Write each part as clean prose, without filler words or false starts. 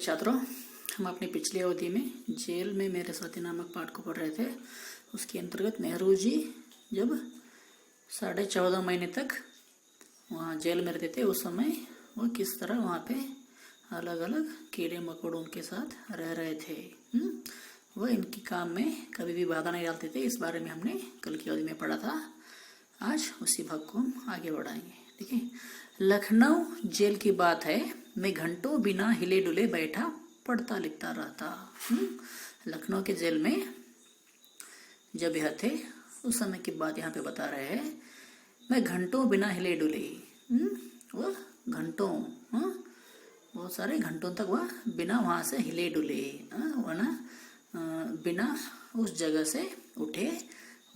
छात्रों, हम अपनी पिछली अवधि में जेल में मेरे साथी नामक पाठ को पढ़ रहे थे। उसके अंतर्गत नेहरू जी जब 14.5 महीने तक वहाँ जेल में रहते थे, उस समय वो किस तरह वहाँ पे अलग अलग कीड़े मकोड़ों के साथ रह रहे थे। वह इनके काम में कभी भी बाधा नहीं डालते थे। इस बारे में हमने कल की अवधि में पढ़ा था। आज उसी भाग को हम आगे बढ़ाएंगे। देखिए, लखनऊ जेल की बात है, मैं घंटों बिना हिले डुले बैठा पढ़ता लिखता रहता। लखनऊ के जेल में जब यह थे उस समय की बात यहाँ पे बता रहे हैं। मैं घंटों बिना हिले डुले, वह घंटों, बहुत सारे घंटों तक वह बिना वहाँ से हिले डुले, वरना बिना उस जगह से उठे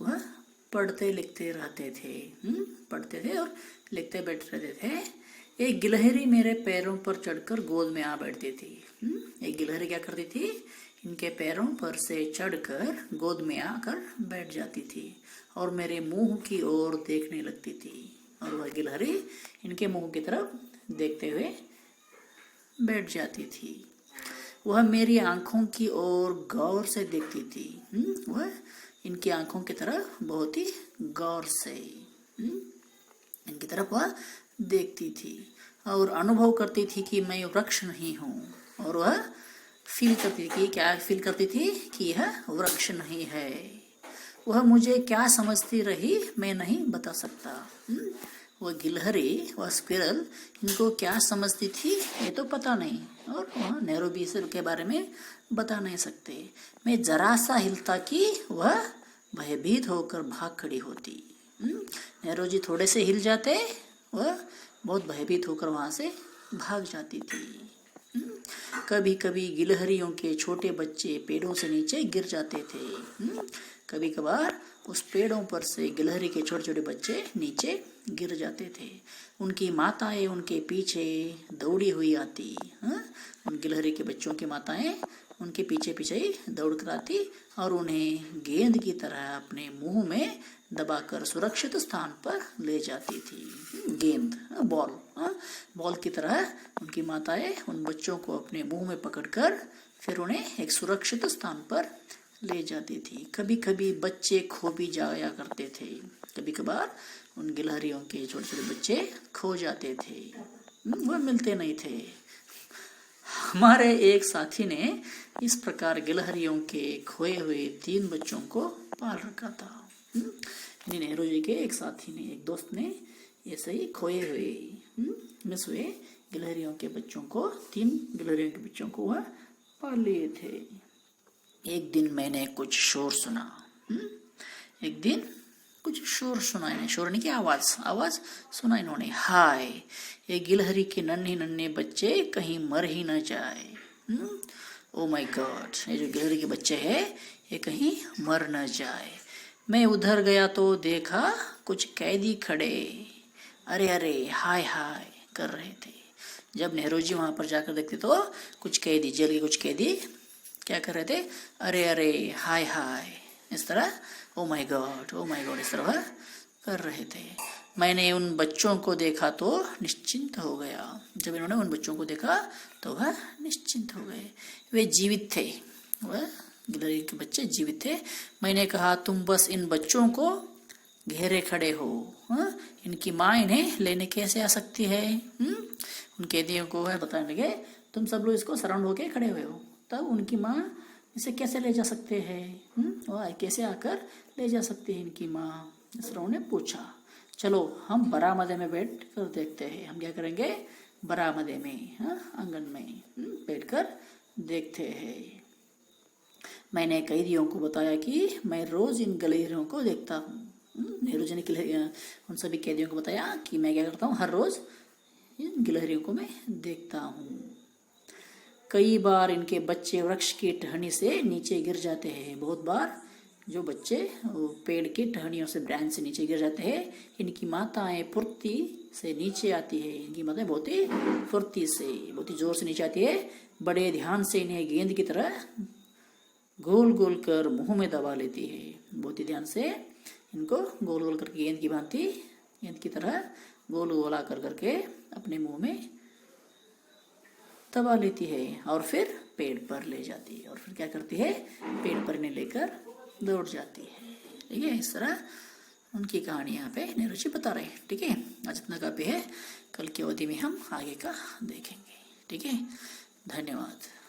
वह पढ़ते लिखते रहते थे। पढ़ते थे और लिखते बैठ रहते थे। एक गिलहरी मेरे पैरों पर चढ़कर गोद में आ बैठती थी। एक गिलहरी क्या करती थी? इनके पैरों पर से चढ़कर गोद में आकर बैठ जाती थी और मेरे मुंह की ओर देखने लगती थी। और वह गिलहरी इनके मुंह की तरफ देखते हुए बैठ जाती थी। वह मेरी आंखों की ओर गौर से देखती थी। वह इनकी आंखों की तरफ बहुत ही गौर से इनकी तरफ वह देखती थी और अनुभव करती थी कि मैं वृक्ष नहीं हूँ। और वह फील करती थी, क्या फील करती थी? कि यह वृक्ष नहीं है। वह मुझे क्या समझती रही मैं नहीं बता सकता। वह गिलहरी, वह स्क्विरल इनको क्या समझती थी ये तो पता नहीं, और वह नेहरू भी के बारे में बता नहीं सकते। मैं जरा सा हिलता कि वह भयभीत होकर भाग खड़ी होती। नेहरू जी थोड़े से हिल जाते, वह बहुत भयभीत होकर वहाँ से भाग जाती थी। कभी कभी गिलहरियों के छोटे बच्चे पेड़ों से नीचे गिर जाते थे। कभी कभार उस पेड़ों पर से गिलहरी के छोटे छोटे बच्चे नीचे गिर जाते थे। उनकी माताएं उनके पीछे दौड़ी हुई आती। उन गिलहरी के बच्चों की माताएं उनके पीछे पीछे ही दौड़ कर आती और उन्हें गेंद की तरह अपने मुंह में दबाकर सुरक्षित स्थान पर ले जाती थी। गेंद, बॉल की तरह उनकी माताएं उन बच्चों को अपने मुंह में पकड़कर फिर उन्हें एक सुरक्षित स्थान पर ले जाती थी। कभी कभी बच्चे खो भी जाया करते थे। कभी कभार उन गिलहरियों के छोटे छोटे बच्चे खो जाते थे, वह मिलते नहीं थे। हमारे एक साथी ने इस प्रकार गिलहरियों के खोए हुए 3 बच्चों को पाल रखा था। नेहरू जी के एक साथी ने, एक दोस्त ने ऐसे ही खोए हुए, मिस हुए गिलहरियों के बच्चों को, 3 गिलहरियों के बच्चों को वह पाल लिए थे। एक दिन मैंने कुछ शोर सुना। एक दिन कुछ शोर सुना, इन्हें शोर नहीं की आवाज सुना इन्होंने। हाय, ये गिलहरी के नन्हे नन्हे बच्चे कहीं मर ही न जाए। ओ माय गॉड, ये जो गिलहरी के बच्चे हैं ये कहीं मर न जाए। मैं उधर गया तो देखा कुछ कैदी खड़े अरे अरे हाय हाय कर रहे थे। जब नेहरू जी वहां पर जाकर देखते तो कुछ कैदी, जेल के कुछ कैदी क्या कर रहे थे? अरे अरे हाय हाय, इस तरह ओ माय गॉड इस तरह कर रहे थे। मैंने उन बच्चों को देखा तो निश्चिंत हो गया। जब इन्होंने उन बच्चों को देखा तो वह निश्चिंत हो गए। वे जीवित थे, वह गिलहरी के बच्चे जीवित थे। मैंने कहा तुम बस इन बच्चों को घेरे खड़े हो, इनकी माँ इन्हें लेने कैसे आ सकती है? उन कैदियों को वह बताने लगे, तुम सब लोग इसको सराउंड होके खड़े हुए हो, तब उनकी माँ इसे कैसे ले जा सकते हैं? वह कैसे आकर ले जा सकती है इनकी माँ? इसराव ने पूछा। चलो हम बरामदे में बैठ कर देखते हैं। हम क्या करेंगे? बरामदे में, आंगन में बैठ कर देखते हैं। मैंने कैदियों को बताया कि मैं रोज इन गिलहरियों को देखता हूँ। नेहरू जी ने उन सभी कैदियों को बताया कि मैं क्या करता हूँ, हर रोज इन गिलहरियों को मैं देखता हूँ। कई बार इनके बच्चे वृक्ष की टहनी से नीचे गिर जाते हैं। बहुत बार जो बच्चे पेड़ की टहनियों से, ब्रांच से नीचे गिर जाते हैं। इनकी माताएं फुर्ती से नीचे आती है। इनकी माताएं बहुत ही फुर्ती से, बहुत ही जोर से नीचे आती है। बड़े ध्यान से इन्हें गेंद की तरह गोल गोल कर मुंह में दबा लेती है। बहुत ही ध्यान से इनको गोल गोल करके गेंद की तरह गोल गोला कर करके अपने मुंह में दबा लेती है और फिर पेड़ पर ले जाती है, और फिर क्या करती है, पेड़ पर इन्हें लेकर दौड़ जाती है। ठीक है, इस तरह उनकी कहानी यहाँ पे नेहरू जी बता रहे हैं। ठीक है, आज इतना काफ़ी है, कल की अवधि में हम आगे का देखेंगे। ठीक है, धन्यवाद।